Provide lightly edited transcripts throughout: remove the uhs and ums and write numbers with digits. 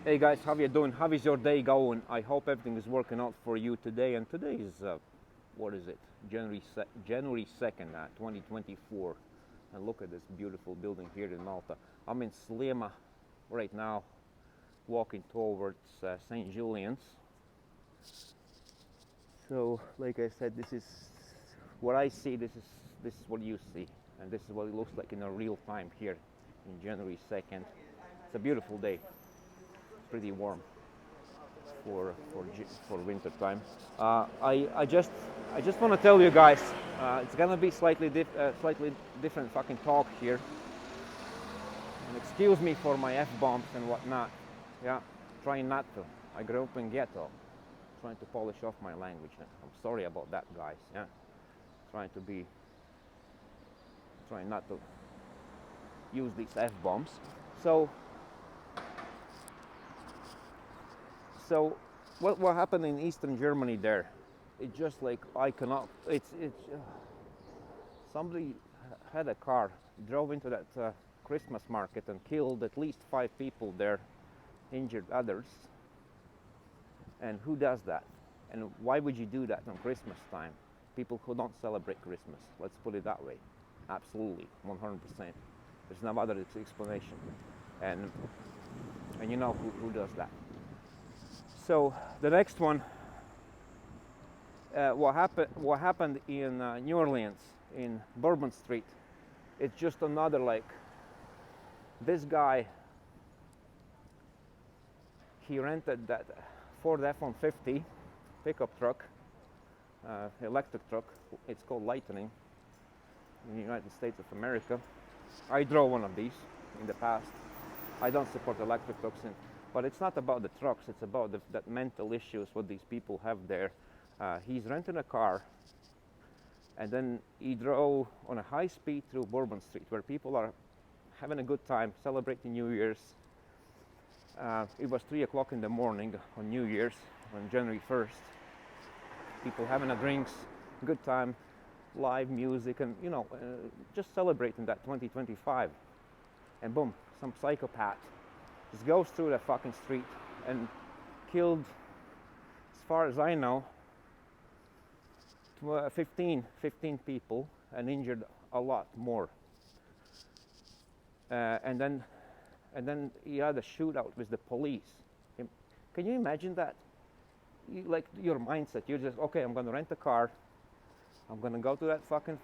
Hey guys, how you doing? How is your day going? I hope everything is working out for you today. And today is what is it? January 2nd, 2024. And look at this beautiful building here in Malta. I'm in Slema right now, walking towards St. Julian's. So, like I said, this is what I see. This is what you see, and this is what it looks like in a real time here in January 2nd. It's a beautiful day. Pretty warm for winter time. I just want to tell you guys, it's gonna be slightly different fucking talk here. And excuse me for my f-bombs and whatnot. Yeah, trying not to. I grew up in ghetto, trying to polish off my language. I'm sorry about that, guys. Yeah, trying not to use these f-bombs. So what happened in Eastern Germany there? It just like I cannot. It's somebody had a car, drove into that Christmas market and killed at least 5 people there, injured others. And who does that? And why would you do that on Christmas time? People who don't celebrate Christmas. Let's put it that way. Absolutely, 100%. There's no other explanation. And you know who does that. So the next one, what happened in New Orleans in Bourbon Street, it's just another like, this guy, he rented that Ford F-150 pickup truck, electric truck. It's called Lightning in the United States of America. I drove one of these in the past. I don't support electric trucks, but it's not about the trucks, it's about that mental issues what these people have there. He's renting a car, and then he drove on a high speed through Bourbon Street where people are having a good time celebrating New Year's. It was 3 o'clock in the morning on New Year's, on January 1st. People having a drinks, good time, live music, and just celebrating that 2025. And boom, some psychopath just goes through that fucking street and killed, as far as I know, 15 people and injured a lot more. And then he had a shootout with the police. Can you imagine that? Like your mindset, you're just, okay, I'm gonna rent a car, I'm gonna go to that fucking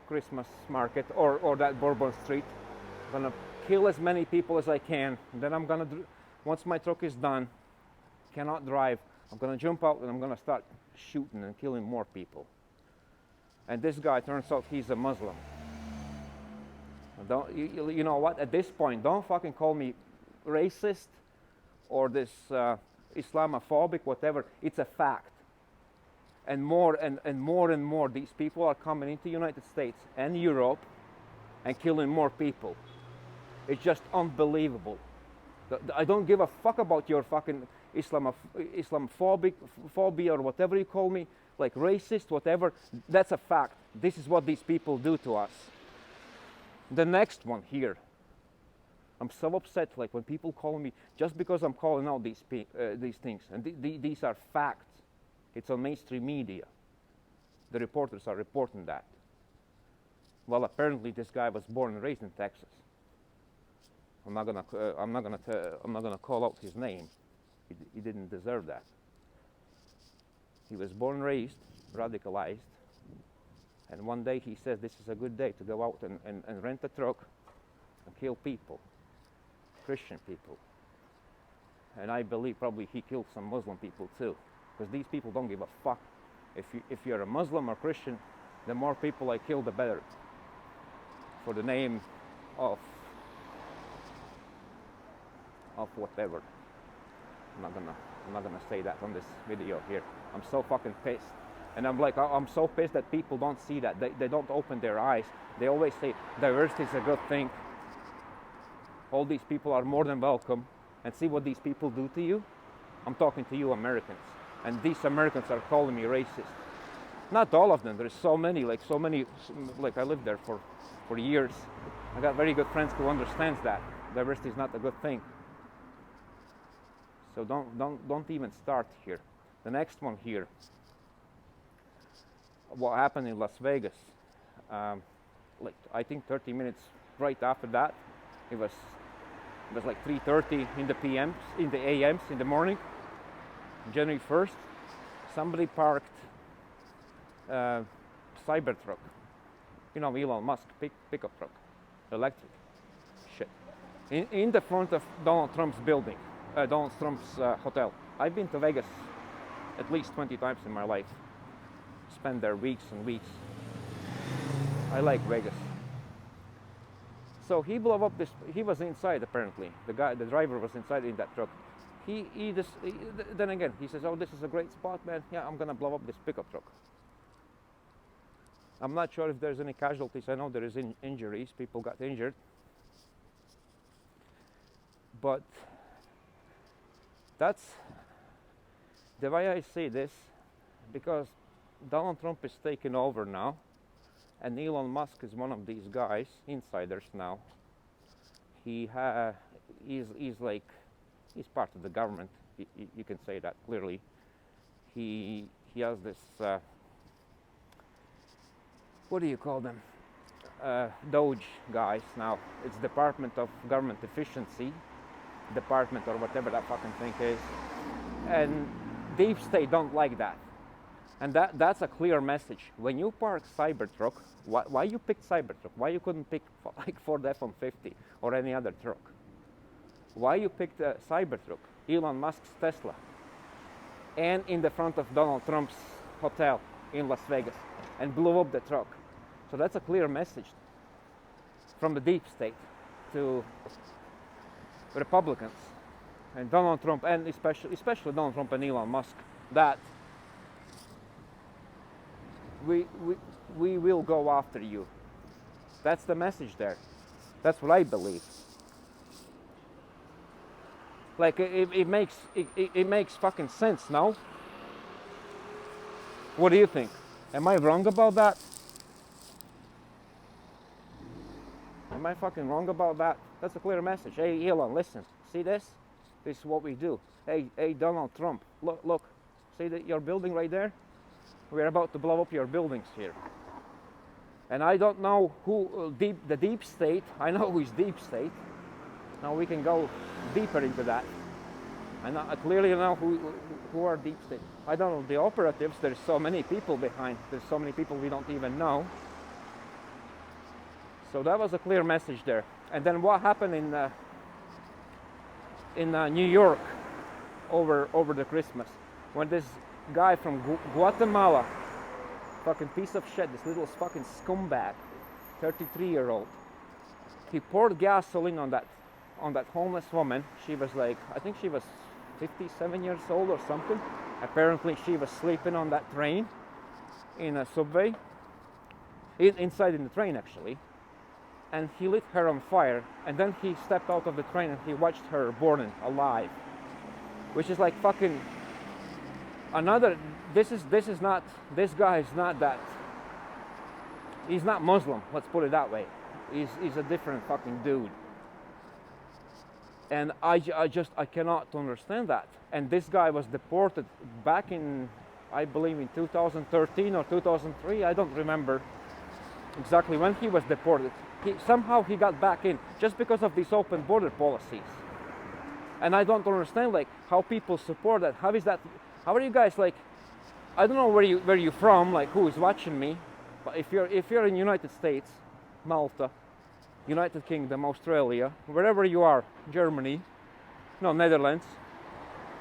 Christmas market or that Bourbon Street, I'm gonna kill as many people as I can, and then I'm gonna, once my truck is done, cannot drive, I'm gonna jump out and I'm gonna start shooting and killing more people. And this guy turns out he's a Muslim. You know what? At this point, don't fucking call me racist or this Islamophobic, whatever. It's a fact. And more and more, these people are coming into the United States and Europe and killing more people. It's just unbelievable. I don't give a fuck about your fucking Islamophobic phobia or whatever you call me, like racist, whatever. That's a fact. This is what these people do to us. The next one here. I'm so upset, like when people call me, just because I'm calling out these things, and these are facts. It's on mainstream media. The reporters are reporting that. Well, apparently this guy was born and raised in Texas. I'm not gonna call out his name. He didn't deserve that. He was born and raised, radicalized, and one day he says this is a good day to go out and rent a truck and kill people, Christian people. And I believe probably he killed some Muslim people too, because these people don't give a fuck. If you're a Muslim or Christian, the more people I kill, the better. For the name of whatever. I'm not gonna say that on this video here. I'm so fucking pissed. And I'm so pissed that people don't see that. They don't open their eyes. They always say diversity is a good thing. All these people are more than welcome. And see what these people do to you? I'm talking to you Americans. And these Americans are calling me racist. Not all of them. There's so many, like I lived there for years. I got very good friends who understands that. Diversity is not a good thing. So don't even start here. The next one here. What happened in Las Vegas? Like I think 30 minutes right after that, it was like 3:30 in the PMs, in the AMs in the morning, January 1st. Somebody parked Cybertruck. You know, Elon Musk pickup truck, electric shit, in the front of Donald Trump's building, Donald Trump's hotel. I've been to Vegas at least 20 times in my life. Spent there weeks and weeks. I like Vegas. So he blew up this. He was inside apparently. The driver was inside in that truck. Then again he says, "Oh, this is a great spot, man. Yeah, I'm gonna blow up this pickup truck." I'm not sure if there's any casualties. I know there is injuries. People got injured. But that's the way I see this, because Donald Trump is taking over now, and Elon Musk is one of these guys, insiders now. He's part of the government. You can say that clearly. He has this. What do you call them? Doge guys now. It's Department of Government Efficiency, department or whatever that fucking thing is. And deep state don't like that. And that's a clear message. When you park Cybertruck, why you picked Cybertruck? Why you couldn't pick like Ford F-150 or any other truck? Why you picked a Cybertruck, Elon Musk's Tesla, and in the front of Donald Trump's hotel in Las Vegas, and blew up the truck? So that's a clear message from the deep state to Republicans and Donald Trump, and especially Donald Trump and Elon Musk, that we will go after you. That's the message there. That's what I believe. Like it makes fucking sense, no? What do you think? Am I wrong about that? Am I fucking wrong about that? That's a clear message. Hey Elon, listen. See this? This is what we do. Hey Donald Trump, look. See your building right there? We're about to blow up your buildings here. And I don't know who the deep state. I know who is deep state. Now we can go deeper into that. I clearly know who are deep state. I don't know the operatives. There's so many people behind. There's so many people we don't even know. So that was a clear message there. And then what happened in New York over the Christmas, when this guy from Guatemala, fucking piece of shit, this little fucking scumbag, 33-year-old, he poured gasoline on that homeless woman. She was like, I think she was 57 years old or something. Apparently she was sleeping on that train in a subway, inside in the train actually. And he lit her on fire, and then he stepped out of the train and he watched her burning alive, which is like fucking another. This guy is not that. He's not Muslim. Let's put it that way. He's a different fucking dude. And I cannot understand that. And this guy was deported back in, I believe in 2013 or 2003. I don't remember exactly when he was deported. Somehow he got back in just because of these open border policies. And I don't understand like how people support that. How are you guys like? I don't know where you're from, like who is watching me, but if you're in United States, Malta, United Kingdom, Australia, wherever you are, Germany, no, Netherlands,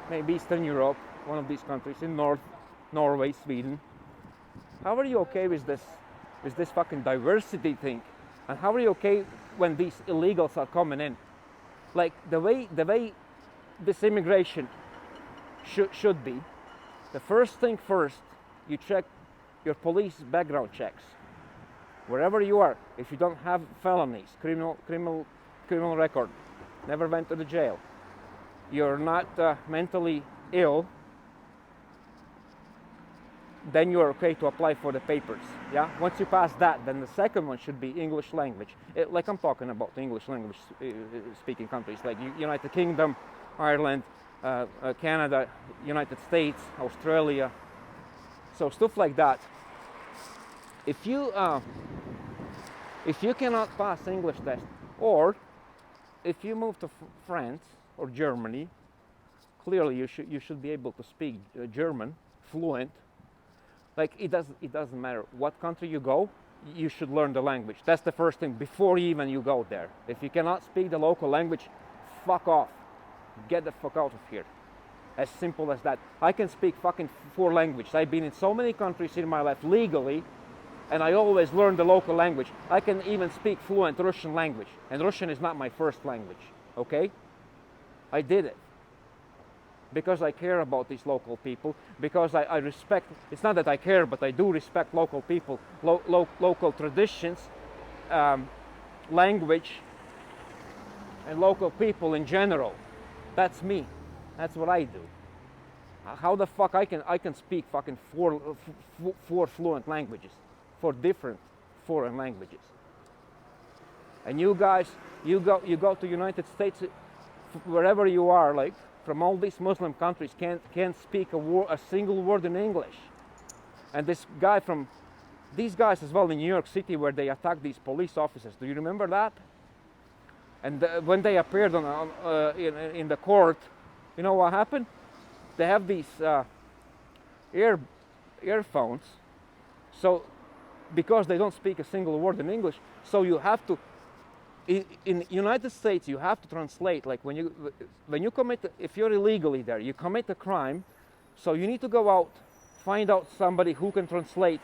maybe Eastern Europe, one of these countries, in Norway, Sweden, how are you okay with this fucking diversity thing? And how are you okay when these illegals are coming in? Like the way this immigration should be, the first thing first, you check your police background checks. Wherever you are, if you don't have felonies, criminal record, never went to the jail, you're not mentally ill, then you're okay to apply for the papers. Yeah. Once you pass that, then the second one should be English language. Like I'm talking about the English language speaking countries like United Kingdom, Ireland, Canada, United States, Australia, so stuff like that. If you cannot pass English test, or if you move to France or Germany, clearly you should be able to speak German fluent. Like it doesn't matter what country you go, you should learn the language. That's the first thing before even you go there. If you cannot speak the local language, fuck off. Get the fuck out of here. As simple as that. I can speak fucking 4 languages. I've been in so many countries in my life legally, and I always learn the local language. I can even speak fluent Russian language, and Russian is not my first language, okay? I did it because I care about these local people, because I respect, it's not that I care, but I do respect local people, local traditions, language, and local people in general. That's me. That's what I do. How the fuck I can speak fucking four fluent languages, 4 different foreign languages. And you guys, you go to United States, wherever you are, like from all these Muslim countries, can't speak a single word in English. And these guys as well in New York City, where they attacked these police officers. Do you remember that? And when they appeared in the court, you know what happened? They have these earphones, so because they don't speak a single word in English, so you have to, in United States, you have to translate. Like when you commit, if you're illegally there, you commit a crime, so you need to go out, find out somebody who can translate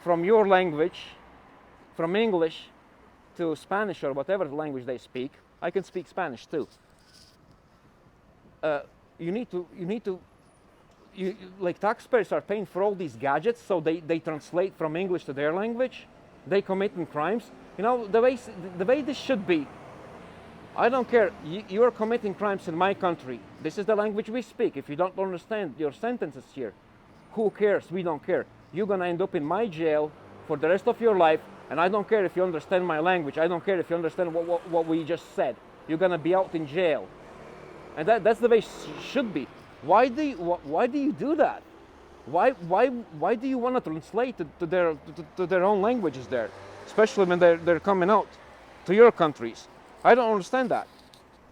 from your language, from English to Spanish or whatever language they speak. I can speak Spanish too. Like taxpayers are paying for all these gadgets, so they translate from English to their language. They committing crimes. You know, the way this should be. I don't care. You are committing crimes in my country. This is the language we speak. If you don't understand your sentences here, who cares? We don't care. You're gonna end up in my jail for the rest of your life, and I don't care if you understand my language. I don't care if you understand what we just said. You're gonna be out in jail. And that's the way it should be. Why do you do that? Why do you want to translate to their own languages there, especially when they're coming out to your countries? I don't understand that.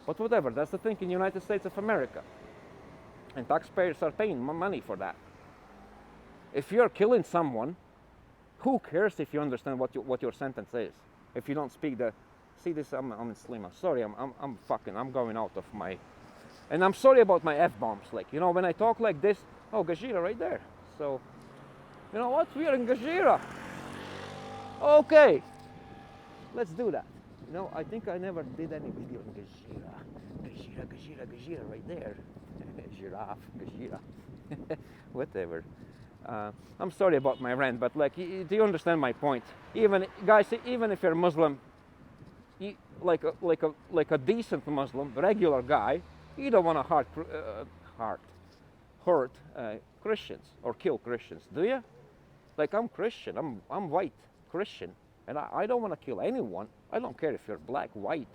But whatever, that's the thing in the United States of America. And taxpayers are paying money for that. If you're killing someone, who cares if you understand what your sentence is? If you don't speak the, see this, I'm in Slima. Sorry, I'm going out of my. And I'm sorry about my F-bombs. Like, you know, when I talk like this, oh, Gazira right there. So, you know what? We are in Gazira. Okay. Let's do that. You know, I think I never did any video in Gazira. Gazira right there. Giraffe, Gazira. Whatever. I'm sorry about my rant, but like, do you understand my point? Even if you're Muslim, like a decent Muslim, regular guy, you don't want to hurt Christians or kill Christians, do you? Like, I'm Christian, I'm white Christian, and I don't want to kill anyone. I don't care if you're black, white,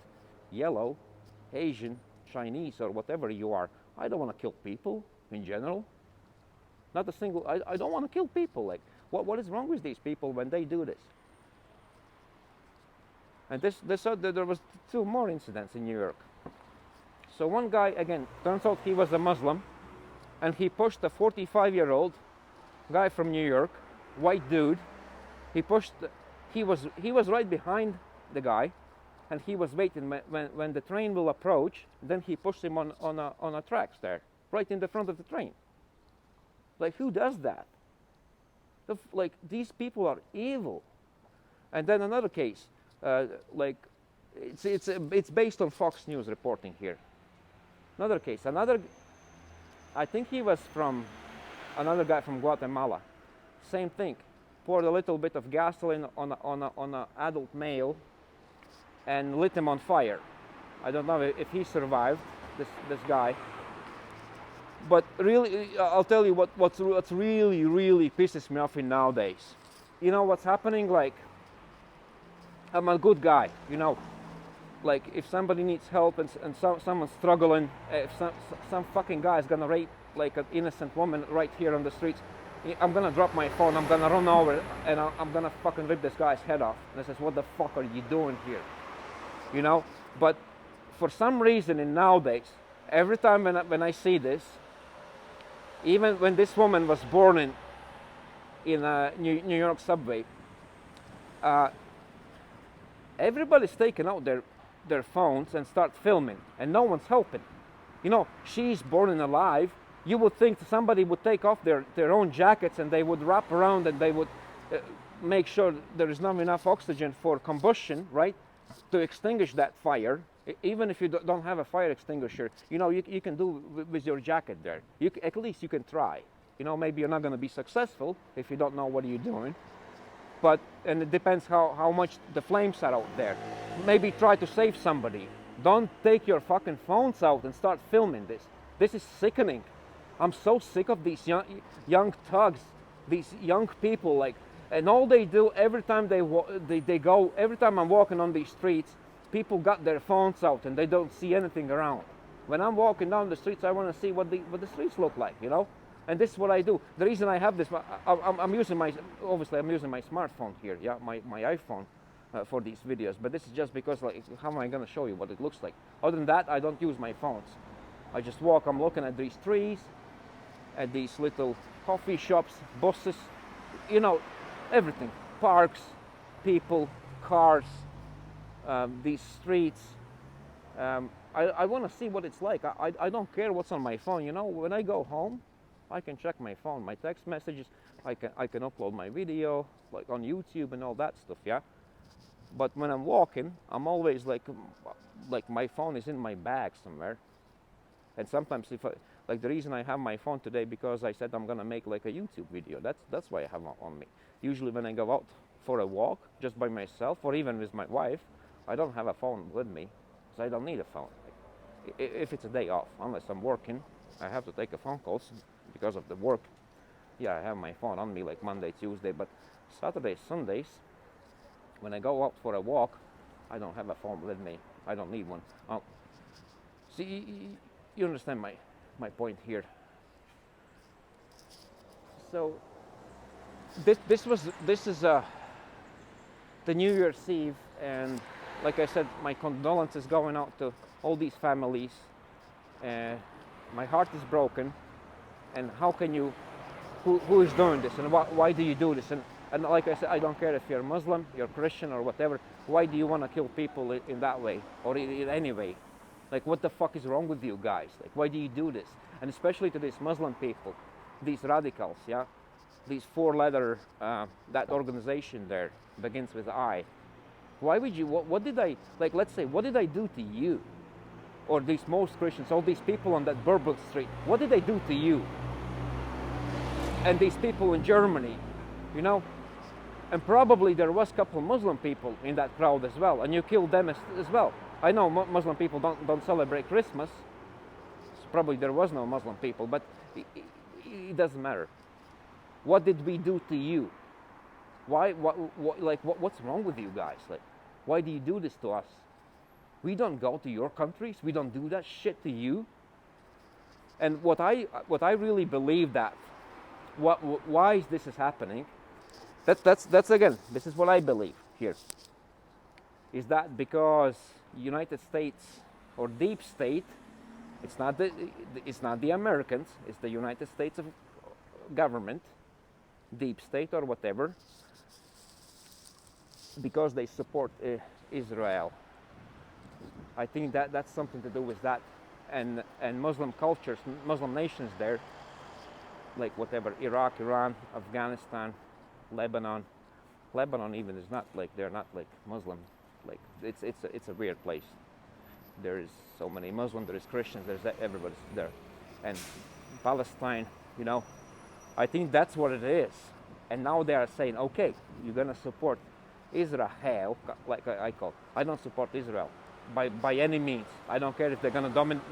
yellow, Asian, Chinese, or whatever you are. I don't want to kill people in general. Not a single. I don't want to kill people. Like, what is wrong with these people when they do this? And there was 2 more incidents in New York. So one guy, again, turns out he was a Muslim, and he pushed a 45-year-old guy from New York, white dude. He was right behind the guy, and he was waiting when the train will approach. Then he pushed him on a tracks there, right in the front of the train. Like, who does that? Like, these people are evil. And then another case, like, it's based on Fox News reporting here. Another case, I think he was another guy from Guatemala. Same thing. Poured a little bit of gasoline on an adult male and lit him on fire. I don't know if he survived, this guy. But really, I'll tell you what's really, really pisses me off in nowadays. You know what's happening? Like, I'm a good guy, you know. like if somebody needs help and someone's struggling, if some fucking guy is gonna rape like an innocent woman right here on the streets, I'm gonna drop my phone, I'm gonna run over and I'm gonna fucking rip this guy's head off. And I says, what the fuck are you doing here? You know? But for some reason in nowadays, every time when I see this, even when this woman was born in a New York subway, everybody's taking out their phones and start filming, and no one's helping. You know, she's born alive. You would think somebody would take off their own jackets and they would wrap around and they would make sure there is not enough oxygen for combustion, right, to extinguish that fire. Even if you don't have a fire extinguisher, you know, you can do with your jacket there. At least you can try. You know, maybe you're not going to be successful if you don't know what you're doing. But, and it depends how much the flames are out there. Maybe try to save somebody. Don't take your fucking phones out and start filming this. This is sickening. I'm so sick of these young thugs, these young people, like, and all they do every time they go, every time I'm walking on these streets, people got their phones out and they don't see anything around. When I'm walking down the streets, I want to see what the streets look like, you know? And this is what I do. The reason I have this, I'm using my smartphone here, yeah, my iPhone for these videos. But this is just because, like, how am I going to show you what it looks like? Other than that, I don't use my phones. I just walk, I'm looking at these trees, at these little coffee shops, buses, you know, everything. Parks, people, cars, these streets. I want to see what it's like. I don't care what's on my phone, you know. When I go home, I can check my phone, my text messages, I can upload my video, like on YouTube and all that stuff, yeah. But when I'm walking, I'm always like my phone is in my bag somewhere. And sometimes like the reason I have my phone today, because I said I'm gonna make like a YouTube video. That's why I have it on me. Usually when I go out for a walk, just by myself or even with my wife, I don't have a phone with me, because I don't need a phone. If it's a day off, unless I'm working, I have to take a phone calls because of the work. Yeah, I have my phone on me like Monday, Tuesday, but Saturdays, Sundays, when I go out for a walk, I don't have a phone with me. I don't need one. See, you understand my point here. So this is the New Year's Eve, and like I said, my condolences going out to all these families. My heart is broken, and how can you, who is doing this, and why do you do this? And like I said, I don't care if you're Muslim, you're Christian or whatever, why do you want to kill people in that way, or in any way? Like, what the fuck is wrong with you guys? Like, why do you do this? And especially to these Muslim people, these radicals, yeah? These four-letter, that organization there begins with I. Why would you, what did I, like, let's say, what did I do to you? Or these most Christians, all these people on that Bourbon Street, what did they do to you? And these people in Germany, you know? And probably there was a couple Muslim people in that crowd as well, and you killed them as well. I know Muslim people don't celebrate Christmas. So probably there was no Muslim people, but it doesn't matter. What did we do to you? Why? What's wrong with you guys? Like, why do you do this to us? We don't go to your countries. We don't do that shit to you. And what I really believe that why this is happening. That's again. This is what I believe here. Is that because United States or deep state, it's not the Americans, it's the United States of government, deep state or whatever, because they support Israel. I think that's something to do with that, and Muslim cultures, Muslim nations there, like whatever, Iraq, Iran, Afghanistan, Lebanon even is not like, they're not like Muslim. Like it's a weird place. There is so many Muslims, there is Christians, there's everybody's there, and Palestine, you know. I think that's what it is. And now they are saying, okay, you're gonna support Israel, like I don't support Israel by any means. I don't care if they're gonna dominate,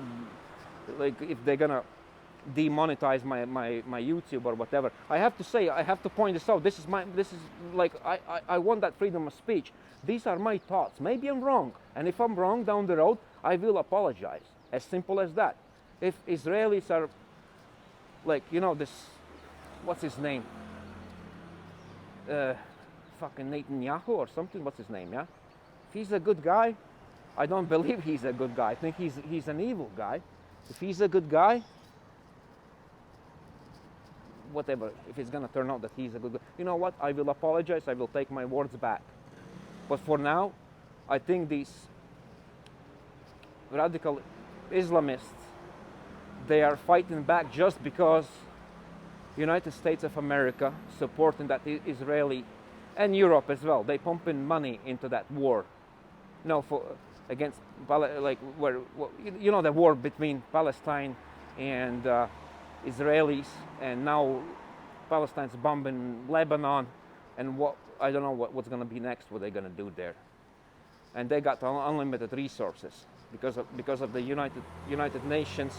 like if they're gonna demonetize my YouTube or whatever. I have to say, I have to point this out. This is like, I want that freedom of speech. These are my thoughts. Maybe I'm wrong. And if I'm wrong down the road, I will apologize. As simple as that. If Israelis are like, this, what's his name? Fucking Netanyahu or something. What's his name, yeah? If he's a good guy, I don't believe he's a good guy. I think he's an evil guy. If he's a good guy, whatever, if it's gonna turn out that he's a good guy, you know what? I will apologize. I will take my words back. But for now, I think these radical Islamists, they are fighting back just because United States of America supporting that Israeli, and Europe as well. They pumping money into that war. For against like the war between Palestine and Israelis, and now Palestine's bombing Lebanon, and I don't know what's going to be next. What they're going to do there, and they got unlimited resources because of the United Nations,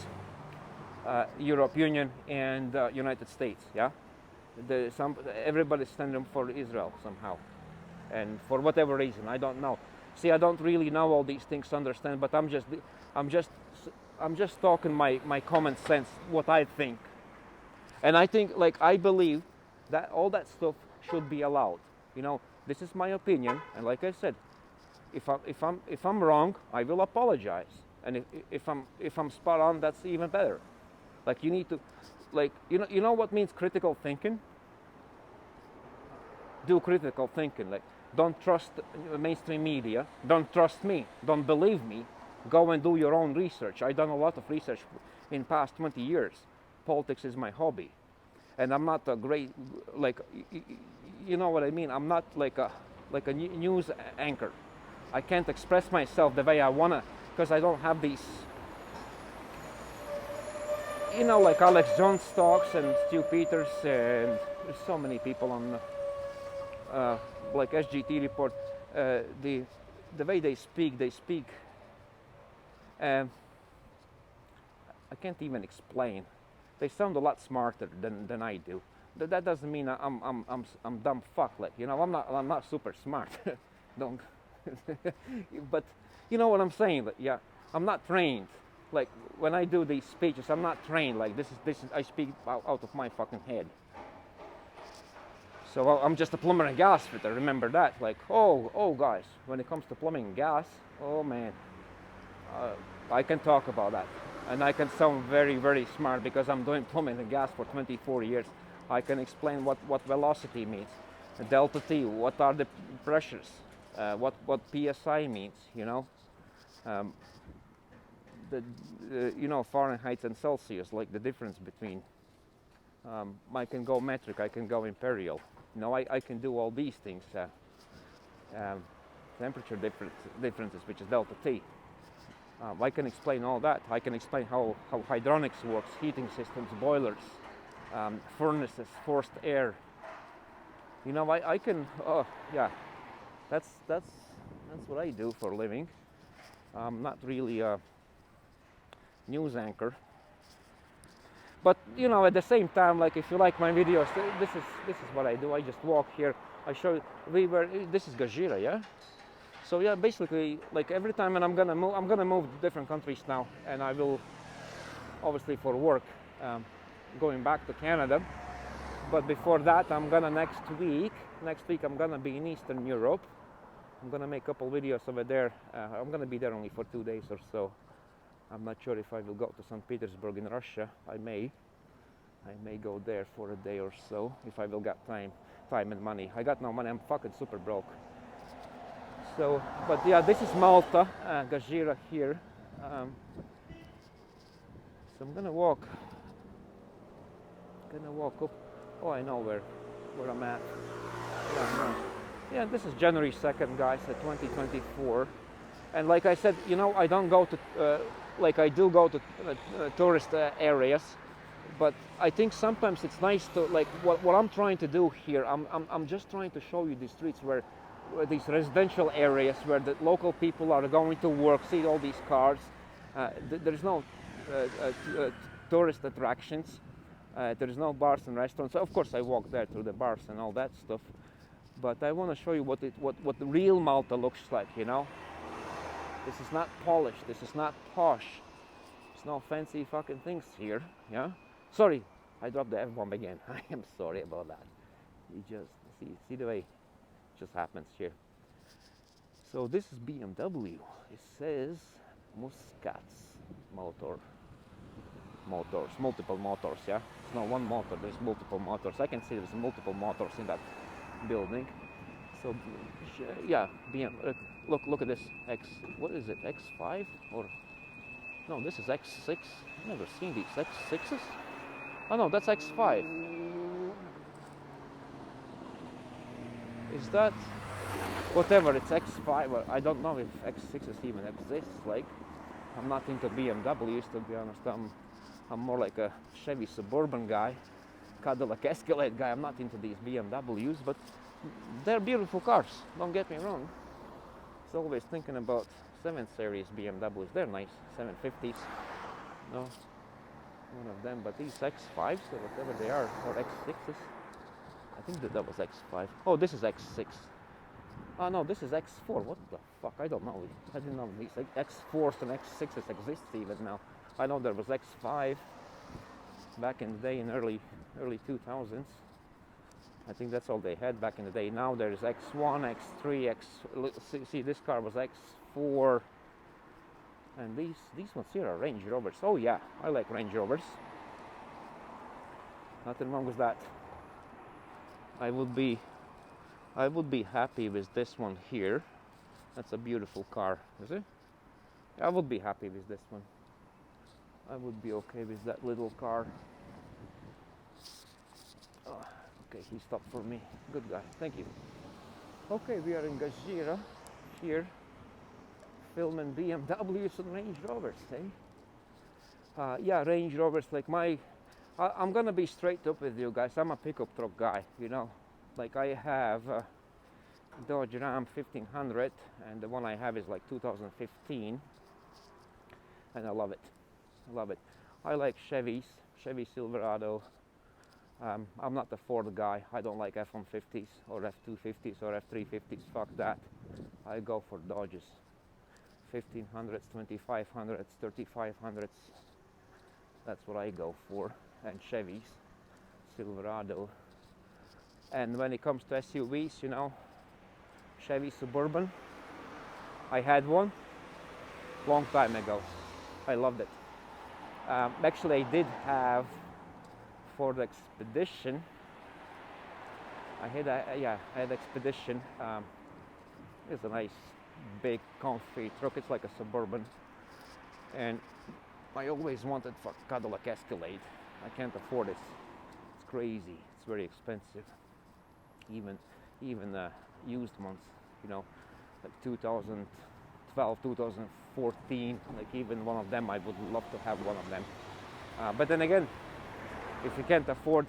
Europe Union, and United States. Yeah, everybody's standing for Israel somehow, and for whatever reason, I don't know. See, I don't really know all these things to understand, but I'm just talking my common sense, what I think. And I think, like, I believe that all that stuff should be allowed. This is my opinion, and like I said, if I'm wrong, I will apologize. And if I'm spot on, that's even better. Like, you need to, like, you know what means critical thinking? Do critical thinking. Like, don't trust mainstream media. Don't trust me. Don't believe me. Go and do your own research. I've done a lot of research in past 20 years. Politics is my hobby. And I'm not a great, like, you know what I mean? I'm not like a news anchor. I can't express myself the way I want to because I don't have these, like Alex Jones talks and Stu Peters, and there's so many people on like SGT report, the way they speak, I can't even explain. They sound a lot smarter than I do. That doesn't mean I'm dumb fuck. Like, I'm not super smart. Don't. But you know what I'm saying? Like, yeah, I'm not trained. Like, when I do these speeches, I'm not trained. Like, this is I speak out of my fucking head. So I'm just a plumber and gas fitter. Remember that? Like, oh, guys, when it comes to plumbing and gas, oh man, I can talk about that, and I can sound very, very smart because I'm doing plumbing and gas for 24 years. I can explain what velocity means, delta T, what are the pressures, what PSI means. Fahrenheit and Celsius, like the difference between. I can go metric, I can go imperial. I can do all these things. Temperature differences, which is delta T. I can explain all that. I can explain how hydronics works, heating systems, boilers, furnaces, forced air. I can. Oh yeah, that's what I do for a living. I'm not really a news anchor. But at the same time, like, if you like my videos, this is what I do. I just walk here. I show you. This is Gazira, yeah. So yeah, basically, like, every time, and I'm gonna move to different countries now, and I will, obviously for work, going back to Canada. But before that, I'm gonna next week I'm gonna be in Eastern Europe. I'm gonna make a couple videos over there. I'm gonna be there only for 2 days or so. I'm not sure if I will go to St. Petersburg in Russia. I may go there for a day or so if I will get time and money. I got no money. I'm fucking super broke. So, but yeah, this is Malta, Gazira here. So I'm gonna walk up. Oh, I know where I'm at. Yeah, this is January 2nd, guys, 2024. And like I said, I don't go to, like I do go to tourist areas, but I think sometimes it's nice to, like, what I'm trying to do here, I'm just trying to show you the streets where these residential areas where the local people are going to work, see all these cars. There's no tourist attractions. There is no bars and restaurants. Of course, I walk there through the bars and all that stuff. But I want to show you what the real Malta looks like. You know, this is not polished. This is not posh. There's no fancy fucking things here. Yeah. Sorry, I dropped the F-bomb again. I am sorry about that. You just see the way it just happens here. So this is BMW. It says Muscats motors, multiple motors. Yeah, it's not one motor. There's multiple motors. I can see there's multiple motors in that building. So yeah, BMW. Look at this X. What is it? X5 or no? This is X6. I've never seen these X6s. Oh no, that's X5. Is that whatever? It's X5. Well, I don't know if X6s even exists. Like, I'm not into BMWs, to be honest. I'm more like a Chevy Suburban guy, Cadillac Escalade guy. I'm not into these BMWs, but they're beautiful cars. Don't get me wrong. It's always thinking about 7 Series BMWs. They're nice, 750s. No, one of them. But these X5s or whatever they are, or X6s. I think that was X5. Oh, this is X6. Oh no, this is X4. What the fuck? I don't know. I didn't know these X4s and X6s exist even now. I know there was X5 back in the day in early 2000s. I think that's all they had back in the day. Now there's X1, X3, see this car was X4, and these ones here are Range Rovers. Oh yeah, I like Range Rovers. Nothing wrong with that. I would be happy with this one here. That's a beautiful car, is it? I would be happy with this one. I would be okay with that little car. Oh, okay, he stopped for me. Good guy, thank you. Okay, we are in Gazira here, filming BMWs and Range Rovers, eh? Yeah, Range Rovers, like I'm gonna be straight up with you guys. I'm a pickup truck guy, you know. Like I have Dodge Ram 1500, and the one I have is like 2015, and I love it. I love it. I like Chevy Silverado. I'm not the Ford guy. I don't like F-150s or F-250s or F-350s. Fuck that. I go for Dodges. 1500s, 2500s, 3500s. That's what I go for. And Chevys, Silverado. And when it comes to SUVs, you know, Chevy Suburban. I had one long time ago. I loved it. Actually, I did have Ford Expedition. I had Expedition. It's a nice, big, comfy truck. It's like a Suburban. And I always wanted for Cadillac Escalade. I can't afford it. It's crazy. It's very expensive. Even used ones, you know, like 2012, 2014, like even one of them, I would love to have one of them. But then again, if you can't afford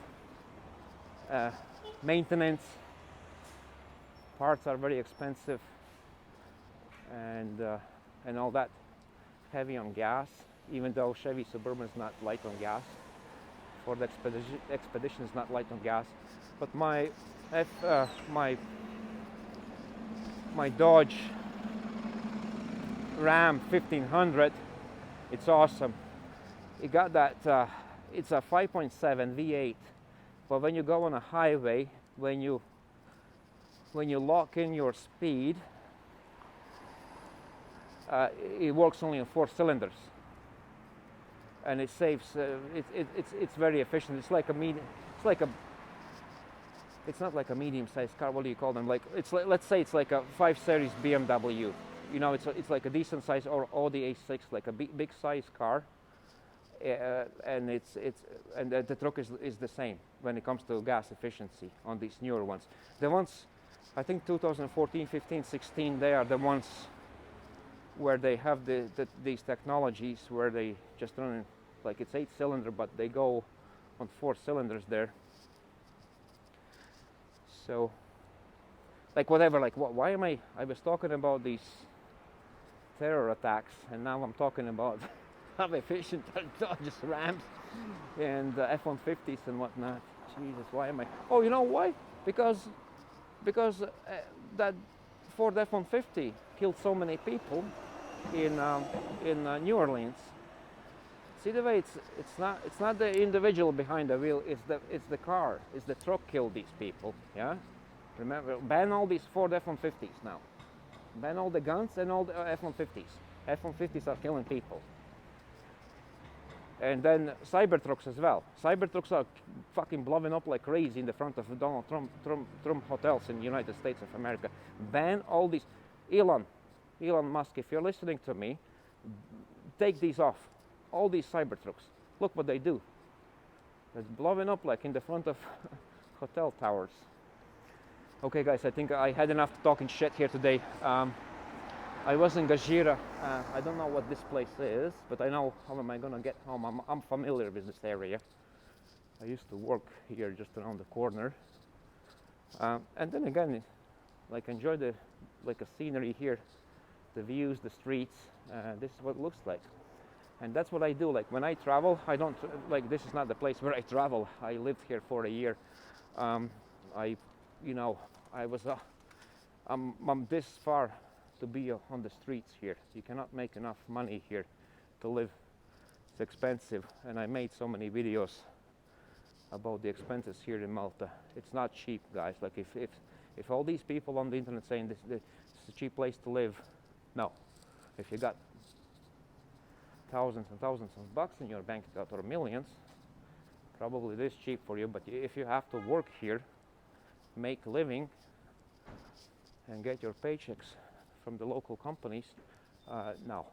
maintenance, parts are very expensive, and all that, heavy on gas. Even though Chevy Suburban is not light on gas, Ford Expedition is not light on gas. But my Dodge Ram 1500, it's awesome. It got that. It's a 5.7 V8, but when you go on a highway, when you lock in your speed, it works only on 4 cylinders, and it saves. It's very efficient. It's like a medium. It's not like a medium-sized car. What do you call them? Like let's say it's like a 5 Series BMW. You know, it's like a decent size, or Audi A6, like a big size car. And the truck is the same when it comes to gas efficiency on these newer ones. The ones, I think 2014, 15, 16, they are the ones where they have these technologies where they just run, like it's 8-cylinder, but they go on 4 cylinders there. So, like whatever, like why am I was talking about these terror attacks, and now I'm talking about How efficient are Dodges, Rams, and F-150s and whatnot. Jesus, why am I? Oh, you know why? Because that Ford F-150 killed so many people in New Orleans. See the way it's not the individual behind the wheel. It's the car. It's the truck killed these people. Yeah. Remember, ban all these Ford F-150s now. Ban all the guns and all the F-150s. F-150s are killing people. And then Cybertrucks as well. Cybertrucks are fucking blowing up like crazy in the front of Donald Trump hotels in the United States of America. Ban all these. Elon Musk, if you're listening to me, take these off. All these Cybertrucks. Look what they do. It's blowing up like in the front of hotel towers. Okay, guys, I think I had enough talking shit here today. I was in Gazira. I don't know what this place is, but I know how am I gonna get home. I'm familiar with this area. I used to work here just around the corner. And then again, like enjoy the scenery here, the views, the streets. This is what it looks like. And that's what I do. Like when I travel, I don't like. This is not the place where I travel. I lived here for a year. I'm this far to be on the streets here. You cannot make enough money here to live. It's expensive, and I made so many videos about the expenses here in Malta. It's not cheap, guys. Like if all these people on the internet saying this is a cheap place to live, no. If you got thousands and thousands of bucks in your bank account or millions, probably this cheap for you. But if you have to work here, make a living, and get your paychecks from the local companies, no.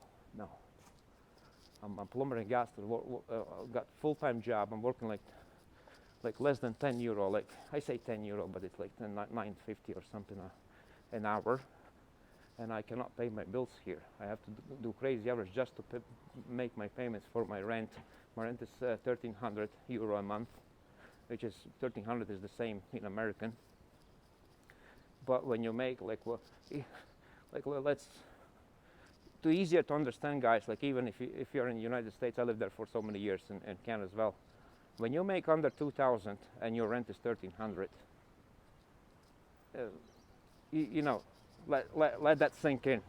I'm a plumber and gas. Got full-time job. I'm working like less than 10 euro. Like I say 10 euro, but it's like 9.50 or something an hour. And I cannot pay my bills here. I have to do crazy hours just to make my payments for my rent. My rent is 1,300 euro a month, which is 1,300 is the same in American. But when you make let's too easier to understand, guys. Like even if you're in the United States, I lived there for so many years, and Canada as well. When you make under 2,000 and your rent is 1,300, let that sink in.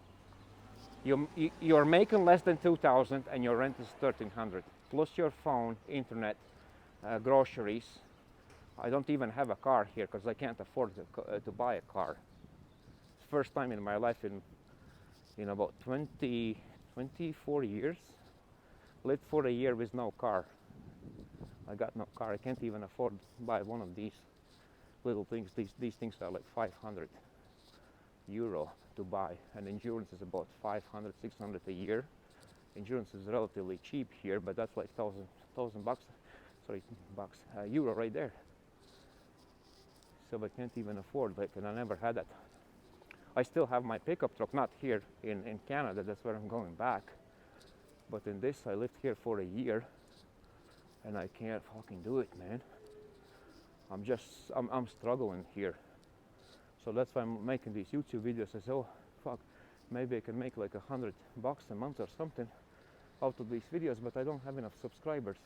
You're making less than 2,000 and your rent is 1,300 plus your phone, internet, groceries. I don't even have a car here because I can't afford to buy a car. It's the first time in my life in about 24 years lived for a year with no car. I got no car. I can't even afford to buy one of these little things. These things are like 500 euro to buy, and insurance is about 500, 600 a year. Insurance is relatively cheap here, but that's like thousand bucks. Sorry, euro right there. So I can't even afford, and I never had that. I still have my pickup truck, not here in Canada. That's where I'm going back. But in this, I lived here for a year, and I can't fucking do it, man. I'm struggling here. So that's why I'm making these YouTube videos. I say, oh, fuck, maybe I can make like $100 a month or something out of these videos, but I don't have enough subscribers.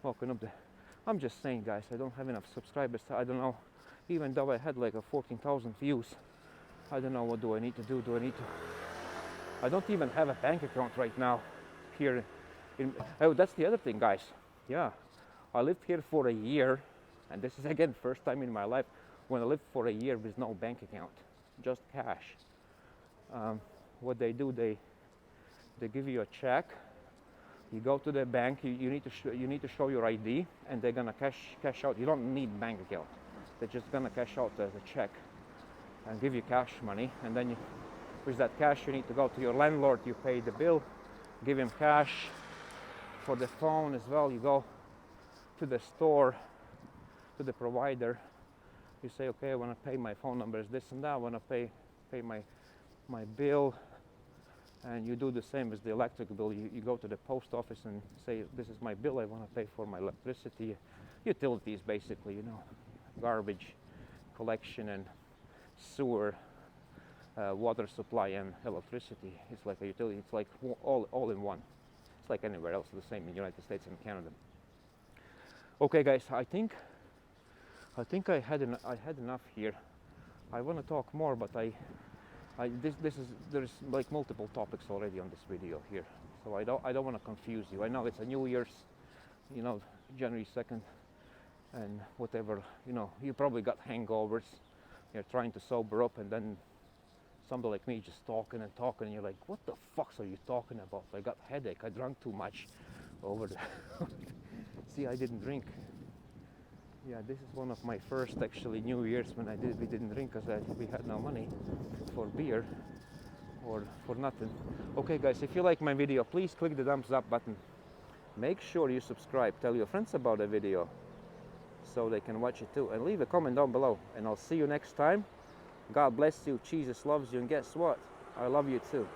Walking up I'm just saying, guys, I don't have enough subscribers. I don't know, even though I had like 14,000 views, I don't know what do I need to do. I don't even have a bank account right now here. Oh, that's the other thing, guys. Yeah, I lived here for a year. And this is again first time in my life when I lived for a year with no bank account, just cash. What they do, they give you a check. You go to the bank. You need to show your ID, and they're gonna cash out. You don't need bank account. They're just gonna cash out the check and give you cash money. And then with that cash, you need to go to your landlord. You pay the bill, give him cash for the phone as well. You go to the store, to the provider, you say, okay, I want to pay my phone number is this and that, I want to pay my bill, and you do the same as the electric bill. You go to the post office and say, this is my bill, I want to pay for my electricity, utilities basically, garbage collection and sewer water supply and electricity. It's like a utility. It's like all in one. It's like anywhere else, the same in the United States and Canada. Okay, guys, I think I had enough here. I want to talk more, but there's like multiple topics already on this video here, so I don't want to confuse you. I know it's a New Year's, you know, January 2nd, and whatever, you know, you probably got hangovers. You're trying to sober up, and then somebody like me just talking and talking, and you're like, what the fuck are you talking about? I got headache. I drank too much over the. See, I didn't drink. Yeah, this is one of my first actually New Year's when we didn't drink because we had no money for beer or for nothing. Okay, guys, if you like my video, please click the thumbs up button. Make sure you subscribe. Tell your friends about the video so they can watch it too, and leave a comment down below. And I'll see you next time. God bless you. Jesus loves you, and guess what? I love you too.